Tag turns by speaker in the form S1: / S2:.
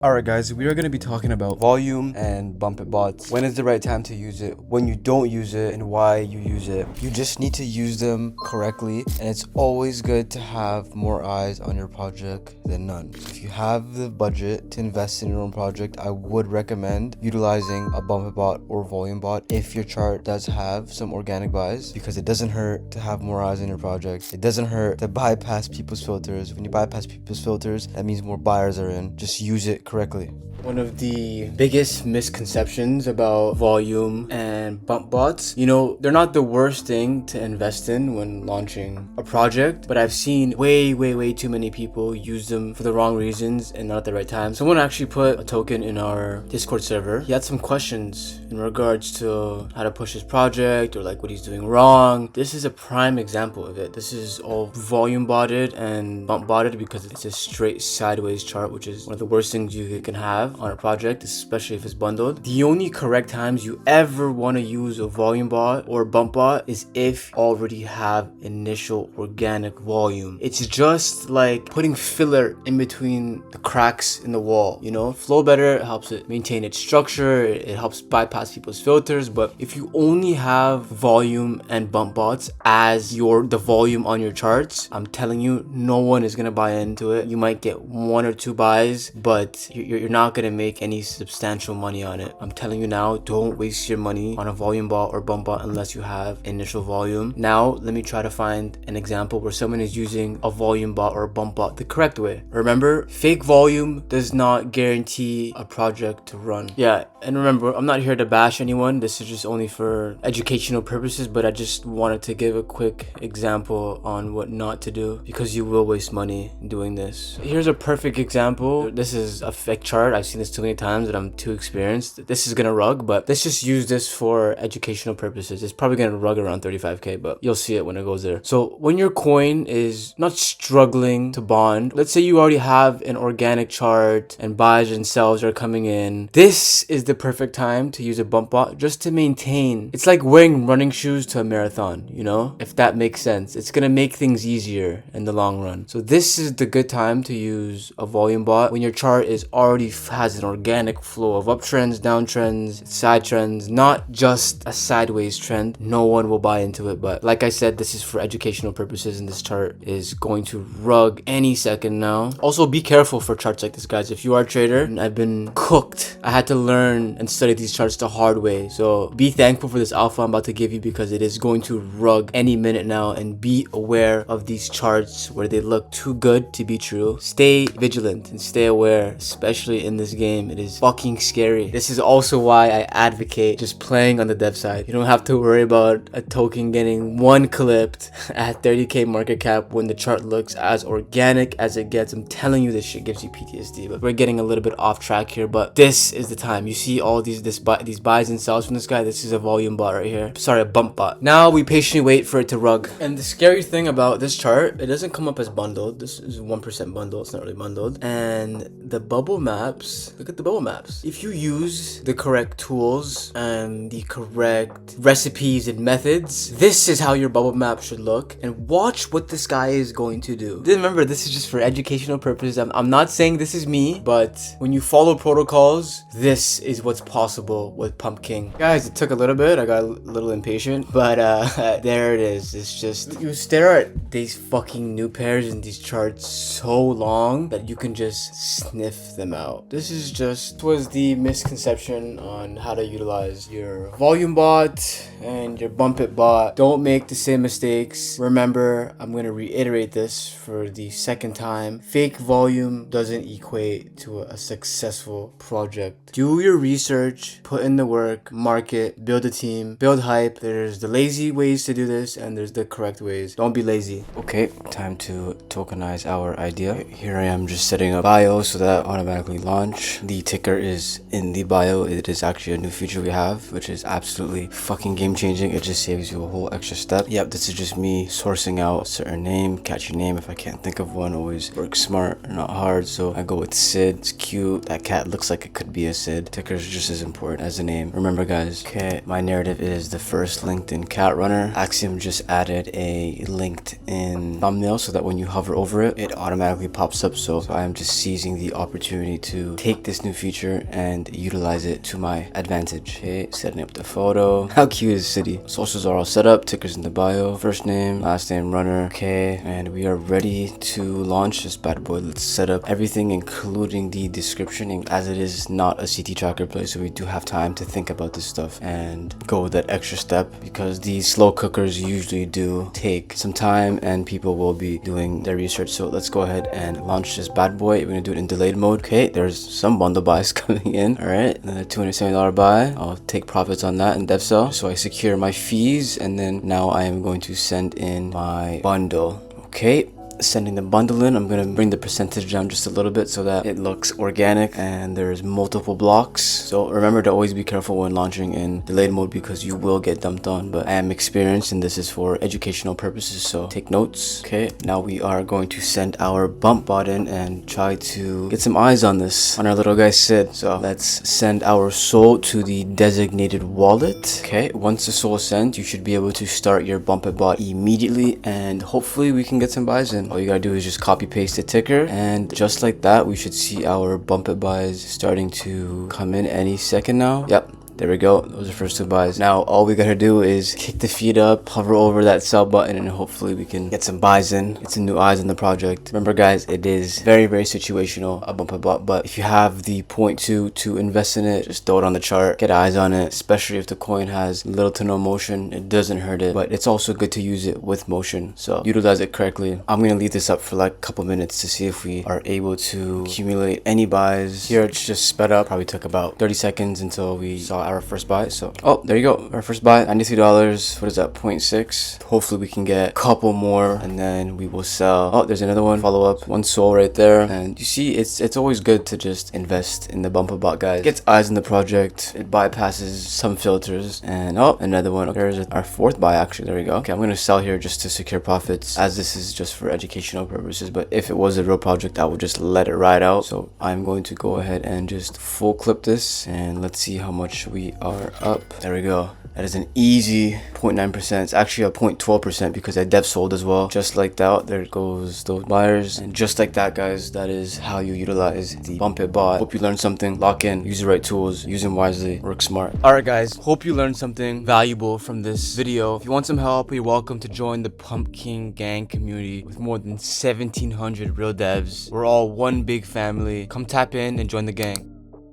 S1: Alright guys, we are going to be talking about volume and bump it bots. When is the right time to use it, when you don't use it, and why you use it. You just need to use them correctly, and it's always good to have more eyes on your project than none. If you have the budget to invest in your own project, I would recommend utilizing a bump it bot or volume bot if your chart does have some organic buys, because it doesn't hurt to have more eyes on your project. It doesn't hurt to bypass people's filters. When you bypass people's filters, that means more buyers are in. Just use it correctly. One of the biggest misconceptions about volume and bump bots, they're not the worst thing to invest in when launching a project, but I've seen way too many people use them for the wrong reasons and not at the right time. Someone actually put a token in our Discord server. He had some questions in regards to how to push his project or like what he's doing wrong. This is a prime example of it. This is all volume botted and bump botted because it's a straight sideways chart, which is one of the worst things you can have on a project, especially if it's bundled. The only correct times you ever want to use a volume bot or bump bot is if you already have initial organic volume. It's just like putting filler in between the cracks in the wall. Flow better, it helps it maintain its structure, it helps bypass people's filters. But if you only have volume and bump bots as the volume on your charts, I'm telling you, no one is gonna buy into it. You might get one or two buys, but you're not gonna make any substantial money on it. I'm telling you now, don't waste your money on a volume bot or bump bot unless you have initial volume. Now let me try to find an example where someone is using a volume bot or a bump bot the correct way. Remember, fake volume does not guarantee a project to run. Yeah, and remember, I'm not here to bash anyone. This is just only for educational purposes, but I just wanted to give a quick example on what not to do, because you will waste money doing this. Here's a perfect example. This is a fake chart. I've seen this too many times that I'm too experienced. This is gonna rug, but let's just use this for educational purposes. It's probably gonna rug around 35k, but you'll see it when it goes there. So when your coin is not struggling to bond, let's say you already have an organic chart and buys and sells are coming in, this is the perfect time to use a bump bot just to maintain. It's like wearing running shoes to a marathon, if that makes sense. It's gonna make things easier in the long run. So this is the good time to use a volume bot when your chart is already has an organic flow of uptrends, downtrends, side trends, not just a sideways trend. No one will buy into it, but like I said, this is for educational purposes, and this chart is going to rug any second now. Also, be careful for charts like this, guys. If you are a trader, and I've been cooked, I had to learn and study these charts the hard way. So be thankful for this alpha I'm about to give you, because it is going to rug any minute now, and be aware of these charts where they look too good to be true. Stay vigilant and stay aware, especially in this game. It is fucking scary. This is also why I advocate just playing on the dev side. You don't have to worry about a token getting one clipped at 30k market cap when the chart looks as organic as it gets. I'm telling you, this shit gives you PTSD. But we're getting a little bit off track here, but this is the time. You see all these buys and sells from this guy. This is a volume bot right here. Sorry, a bump bot. Now we patiently wait for it to rug. And the scary thing about this chart, it doesn't come up as bundled. This is 1% bundle. It's not really bundled. And the bubble maps, look at the bubble maps. If you use the correct tools and the correct recipes and methods, this is how your bubble map should look. And watch what this guy is going to do. Remember, this is just for educational purposes. I'm not saying this is me, but when you follow protocols, this is what's possible with Pump King. Guys, it took a little bit. I got a little impatient, but there it is. It's just, you stare at these fucking new pairs and these charts so long that you can just sniff them out. This was the misconception on how to utilize your volume bot and your bump it bot. Don't make the same mistakes. Remember, I'm going to reiterate this for the second time. Fake volume doesn't equate to a successful project. Do your research, put in the work, market, build a team, build hype. There's the lazy ways to do this, and there's the correct ways. Don't be lazy. Okay, time to tokenize our idea. Here I am just setting up bio so that automatically launch. The ticker is in the bio. It is actually a new feature we have, which is absolutely fucking game changing. It just saves you a whole extra step. Yep, this is just me sourcing out a certain name, catchy name. If I can't think of one, always work smart, not hard. So I go with Sid. It's cute. That cat looks like it could be a Sid. Ticker is just as important as the name. Remember, guys. Okay, my narrative is the first LinkedIn cat runner. Axiom just added a LinkedIn thumbnail so that when you hover over it, it automatically pops up. So I am just seizing the opportunity to take this new feature and utilize it to my advantage. Okay, setting up the photo. How cute is City? Socials are all set up, tickers in the bio, first name, last name, runner. Okay, and we are ready to launch this bad boy. Let's set up everything, including the description, as it is not a CT tracker play, so we do have time to think about this stuff and go that extra step, because these slow cookers usually do take some time and people will be doing their research. So let's go ahead and launch this bad boy. We're gonna do it in delayed mode. Okay, there's some bundle buys coming in. All right, another $270 buy. I'll take profits on that in DevSell, so I secure my fees, and then now I am going to send in my bundle. Okay, sending the bundle in. I'm gonna bring the percentage down just a little bit so that it looks organic and there's multiple blocks. So remember to always be careful when launching in delayed mode, because you will get dumped on, but I am experienced and this is for educational purposes, so take notes. Okay, now we are going to send our bump bot in and try to get some eyes on this, on our little guy Sid. So let's send our soul to the designated wallet. Okay, once the soul is sent, you should be able to start your bump it bot immediately, and hopefully we can get some buys in. All you gotta do is just copy paste the ticker, and just like that, we should see our bump it buys starting to come in any second now. Yep. There we go. Those are first two buys. Now all we gotta do is kick the feed up, hover over that sell button, and hopefully we can get some buys in, get some new eyes on the project. Remember guys, it is very, very situational, a bump and bot, but if you have the 0.2 to invest in it, just throw it on the chart, get eyes on it, especially if the coin has little to no motion. It doesn't hurt it, but it's also good to use it with motion, so utilize it correctly. I'm gonna leave this up for like a couple minutes to see if we are able to accumulate any buys. Here it's just sped up, probably took about 30 seconds until we saw our first buy. So there you go, our first buy, $93. What is that, 0.6? Hopefully we can get a couple more and then we will sell. There's another one, follow up, one soul right there. And you see, it's always good to just invest in the bumper bot, guys. Gets eyes in the project, it bypasses some filters. And another one. There's our fourth buy, actually. There we go. Okay, I'm gonna sell here just to secure profits, as this is just for educational purposes, but if it was a real project I would just let it ride out. So I'm going to go ahead and just full clip this, and let's see how much we are up. There we go. That is an easy 0.9%. It's actually a 0.12% because I dev sold as well. Just like that, there goes those buyers. And just like that, guys, that is how you utilize the bump it bot. Hope you learned something. Lock in, use the right tools, use them wisely, work smart. Alright guys, hope you learned something valuable from this video. If you want some help, you're welcome to join the Pumpkin Gang community with more than 1,700 real devs. We're all one big family. Come tap in and join the gang.